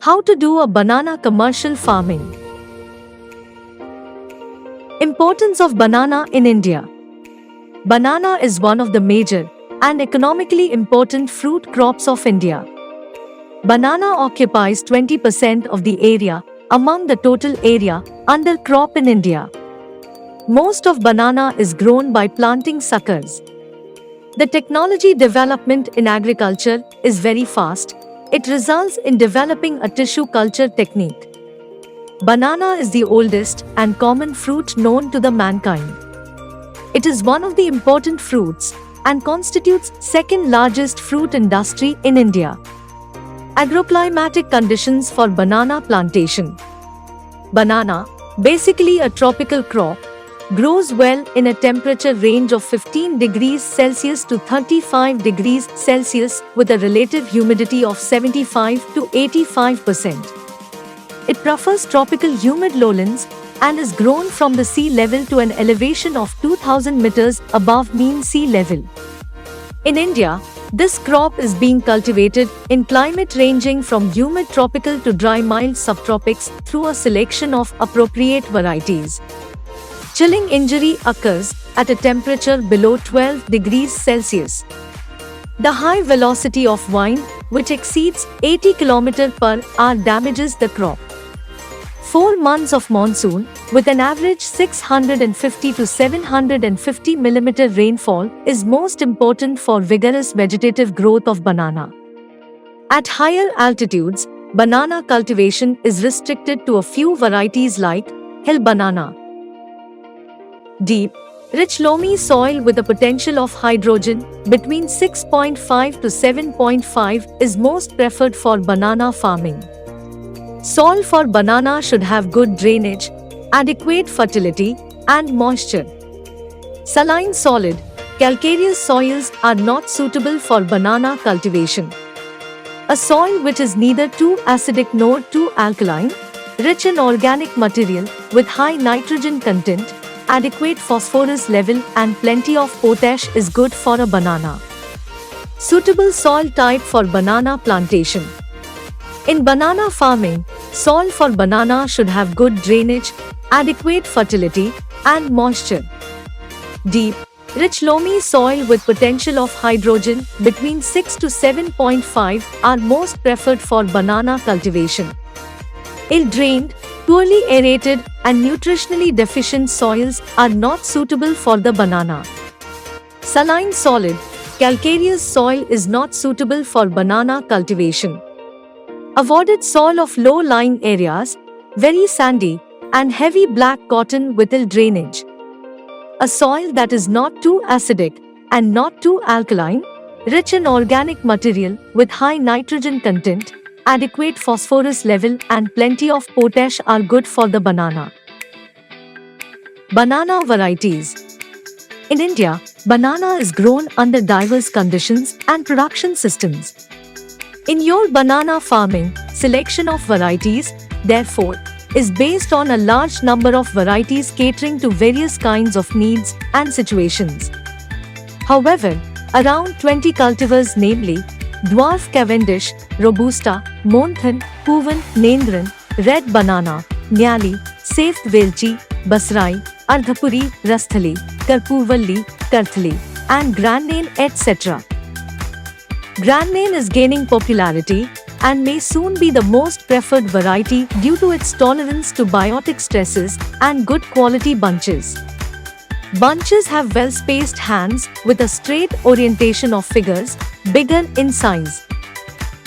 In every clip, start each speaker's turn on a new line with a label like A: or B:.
A: How to do a banana commercial farming. Importance of banana in India. Banana is one of the major and economically important fruit crops of India. Banana occupies 20% of the area among the total area under crop in India. Most of banana is grown by planting suckers. The technology development in agriculture is very fast. It results in developing a tissue culture technique. Banana is the oldest and common fruit known to the mankind. It is one of the important fruits and constitutes second largest fruit industry in India. Agroclimatic conditions for banana plantation. Banana, basically a tropical crop, grows well in a temperature range of 15 degrees Celsius to 35 degrees Celsius with a relative humidity of 75 to 85%. It prefers tropical humid lowlands and is grown from the sea level to an elevation of 2000 meters above mean sea level. In India, this crop is being cultivated in climate ranging from humid tropical to dry mild subtropics through a selection of appropriate varieties. Chilling injury occurs at a temperature below 12 degrees Celsius. The high velocity of wind, which exceeds 80 km per hour, damages the crop. 4 months of monsoon, with an average 650 to 750 mm rainfall, is most important for vigorous vegetative growth of banana. At higher altitudes, banana cultivation is restricted to a few varieties like hill banana. Deep, rich loamy soil with a potential of hydrogen between 6.5 to 7.5 is most preferred for banana farming. Soil for banana should have good drainage, adequate fertility, and moisture. Saline solid, calcareous soils are not suitable for banana cultivation. A soil which is neither too acidic nor too alkaline, rich in organic material with high nitrogen content, adequate phosphorus level and plenty of potash is good for a banana. Suitable soil type for banana plantation. In banana farming, soil for banana should have good drainage, adequate fertility, and moisture. Deep, rich loamy soil with potential of hydrogen between 6 to 7.5 are most preferred for banana cultivation. Ill-drained, poorly aerated, and nutritionally deficient soils are not suitable for the banana. Saline solid, calcareous soil is not suitable for banana cultivation. Avoided soil of low-lying areas, very sandy, and heavy black cotton with ill drainage. A soil that is not too acidic and not too alkaline, rich in organic material with high nitrogen content, adequate phosphorus level and plenty of potash are good for the banana. Banana varieties. In India, banana is grown under diverse conditions and production systems. In your banana farming, selection of varieties, therefore, is based on a large number of varieties catering to various kinds of needs and situations. However, around 20 cultivars, namely Dwarf Cavendish, Robusta, Monthan, Puvan, Nendran, Red Banana, Nyali, Safe Velchi, Basrai, Ardhapuri, Rasthali, Karpurvalli, Karthali, and Grandane, etc. Grandane is gaining popularity and may soon be the most preferred variety due to its tolerance to biotic stresses and good quality bunches. Bunches have well-spaced hands with a straight orientation of figures, bigger in size.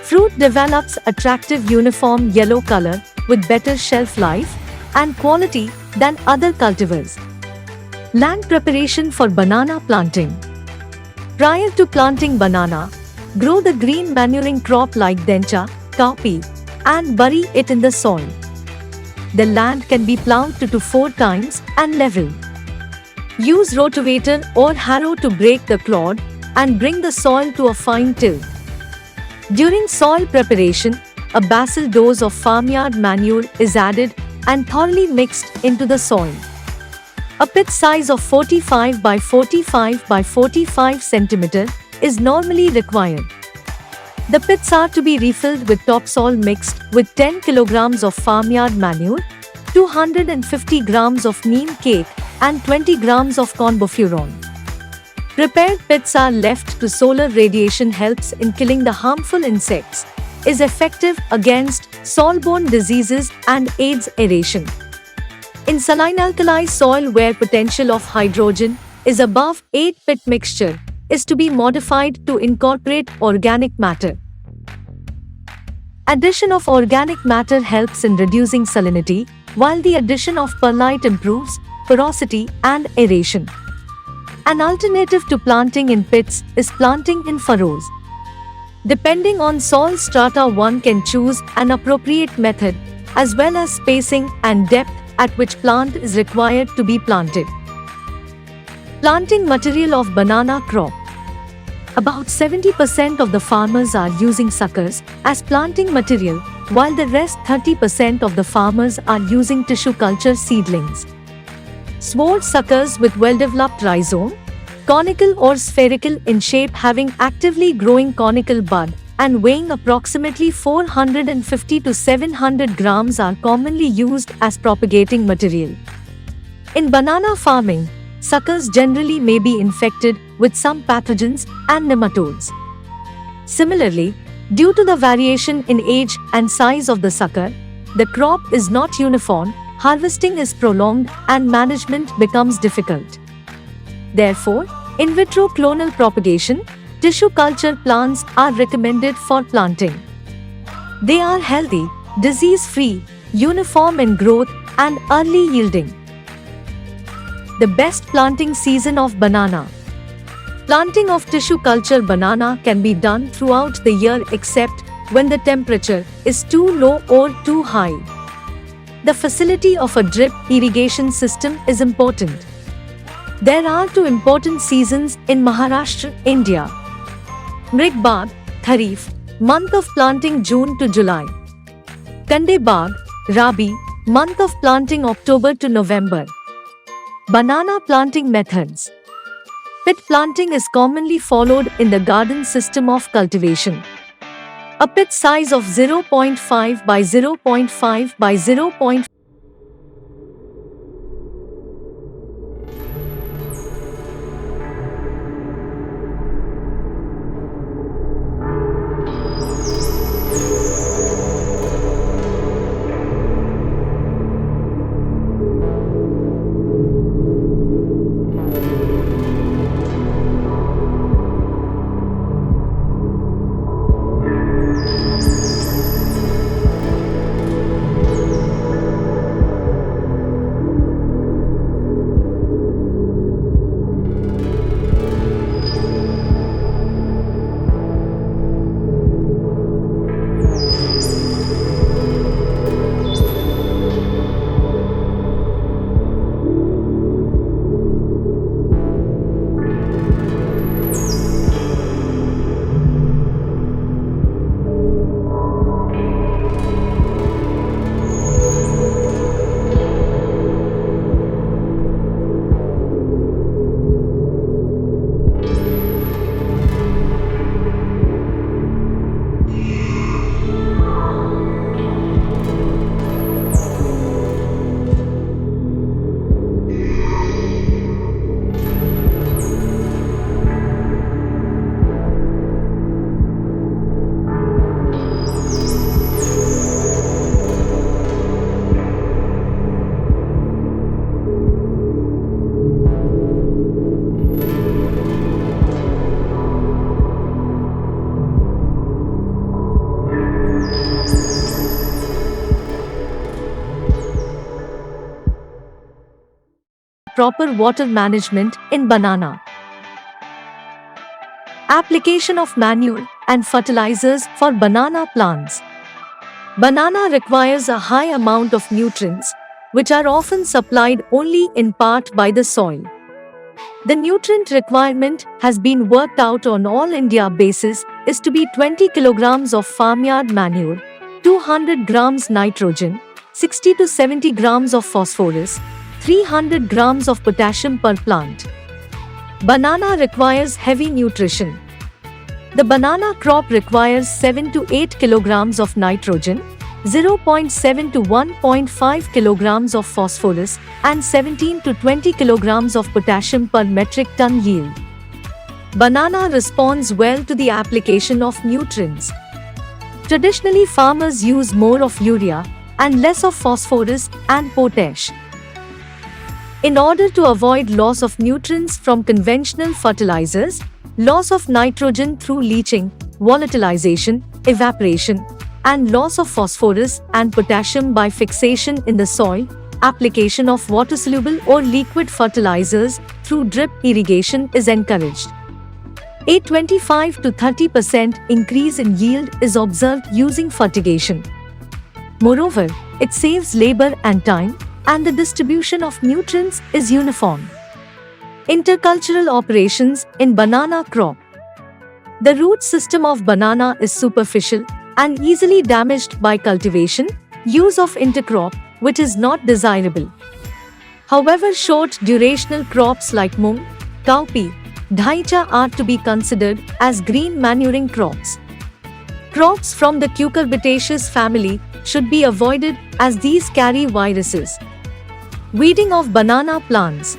A: Fruit develops attractive uniform yellow color with better shelf life and quality than other cultivars. Land preparation for banana planting. Prior to planting banana, grow the green manuring crop like dencha, cowpea, and bury it in the soil. The land can be plowed 2 to 4 times and leveled. Use rotavator or harrow to break the clod and bring the soil to a fine till. During soil preparation, a basil dose of farmyard manure is added and thoroughly mixed into the soil. A pit size of 45 by 45 by 45 cm is normally required. The pits are to be refilled with topsoil mixed with 10 kilograms of farmyard manure, 250 grams of neem cake, and 20 grams of cornbofuron. Prepared pits are left to solar radiation helps in killing the harmful insects, is effective against soil-borne diseases and aids aeration. In saline alkali soil where potential of hydrogen is above 8, pit mixture is to be modified to incorporate organic matter. Addition of organic matter helps in reducing salinity, while the addition of perlite improves porosity and aeration. An alternative to planting in pits is planting in furrows. Depending on soil strata, one can choose an appropriate method as well as spacing and depth at which plant is required to be planted. Planting material of banana crop. About 70% of the farmers are using suckers as planting material, while the rest 30% of the farmers are using tissue culture seedlings. Sword suckers with well-developed rhizome, conical or spherical in shape having actively growing conical bud and weighing approximately 450 to 700 grams are commonly used as propagating material. In banana farming, suckers generally may be infected with some pathogens and nematodes. Similarly, due to the variation in age and size of the sucker, the crop is not uniform, harvesting is prolonged and management becomes difficult. Therefore, in vitro clonal propagation, tissue culture plants are recommended for planting. They are healthy, disease-free, uniform in growth, and early yielding. The best planting season of banana. Planting of tissue culture banana can be done throughout the year except when the temperature is too low or too high. The facility of a drip irrigation system is important. There are two important seasons in Maharashtra, India. Mrig Bagh, Kharif, month of planting June to July. Kande Bagh, Rabi, month of planting October to November. Banana planting methods. Pit planting is commonly followed in the garden system of cultivation. A pit size of 0.5 by 0.5 by 0.5 proper water management in banana. Application of manure and fertilizers for banana plants. Banana requires a high amount of nutrients, which are often supplied only in part by the soil. The nutrient requirement has been worked out on all India basis is to be 20 kilograms of farmyard manure, 200 grams nitrogen, 60 to 70 grams of phosphorus, 300 grams of potassium per plant. Banana requires heavy nutrition. The banana crop requires 7 to 8 kilograms of nitrogen, 0.7 to 1.5 kilograms of phosphorus, and 17 to 20 kilograms of potassium per metric ton yield. Banana responds well to the application of nutrients. Traditionally, farmers use more of urea and less of phosphorus and potash. In order to avoid loss of nutrients from conventional fertilizers, loss of nitrogen through leaching, volatilization, evaporation, and loss of phosphorus and potassium by fixation in the soil, application of water-soluble or liquid fertilizers through drip irrigation is encouraged. A 25 to 30% increase in yield is observed using fertigation. Moreover, it saves labor and time, and the distribution of nutrients is uniform. Intercultural operations in banana crop. The root system of banana is superficial and easily damaged by cultivation, use of intercrop, which is not desirable. However, short durational crops like mung, cowpea, dhaicha are to be considered as green manuring crops. Crops from the cucurbitaceous family should be avoided as these carry viruses. Weeding of banana plants.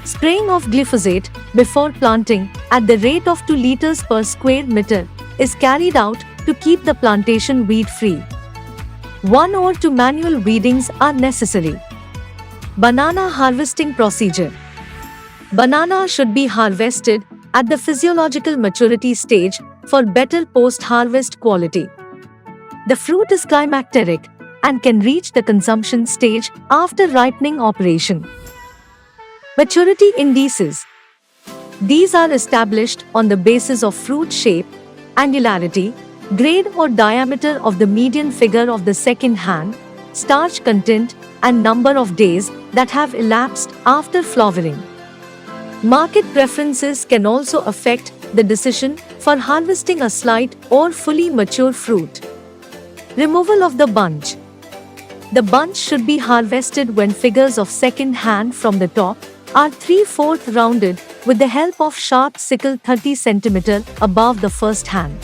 A: Spraying of glyphosate before planting at the rate of 2 liters per square meter is carried out to keep the plantation weed-free. 1 or 2 manual weedings are necessary. Banana harvesting procedure. Banana should be harvested at the physiological maturity stage for better post-harvest quality. The fruit is climacteric and can reach the consumption stage after ripening operation. Maturity indices. These are established on the basis of fruit shape, angularity, grade or diameter of the median figure of the second hand, starch content, and number of days that have elapsed after flowering. Market preferences can also affect the decision for harvesting a slight or fully mature fruit. Removal of the bunch. The bunch should be harvested when figures of second hand from the top are 3/4 rounded with the help of sharp sickle 30 cm above the first hand.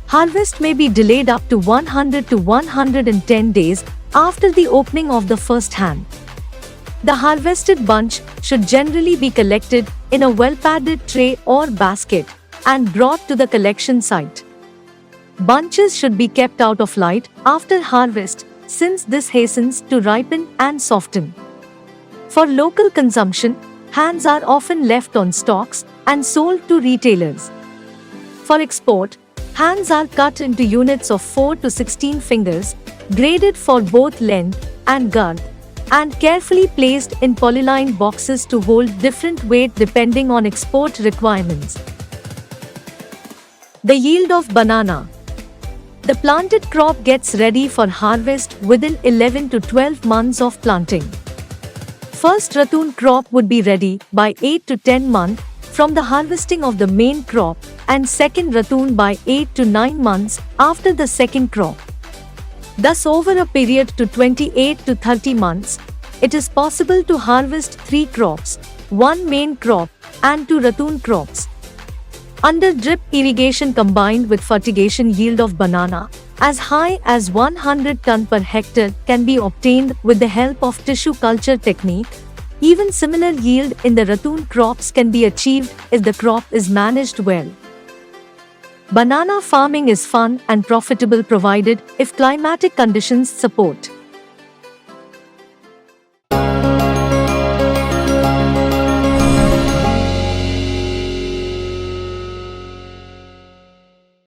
A: Harvest may be delayed up to 100 to 110 days after the opening of the first hand. The harvested bunch should generally be collected in a well-padded tray or basket and brought to the collection site. Bunches should be kept out of light after harvest since this hastens to ripen and soften. For local consumption, hands are often left on stalks and sold to retailers. For export, hands are cut into units of 4 to 16 fingers, graded for both length and girth, and carefully placed in polylined boxes to hold different weight depending on export requirements. The yield of banana. The planted crop gets ready for harvest within 11 to 12 months of planting. First ratoon crop would be ready by 8 to 10 months from the harvesting of the main crop, and second ratoon by 8 to 9 months after the second crop. Thus, over a period to 28 to 30 months, it is possible to harvest 3 crops, 1 main crop, and 2 ratoon crops. Under drip irrigation combined with fertigation, yield of banana as high as 100 ton per hectare can be obtained with the help of tissue culture technique. Even similar yield in the ratoon crops can be achieved if the crop is managed well. Banana farming is fun and profitable provided if climatic conditions support.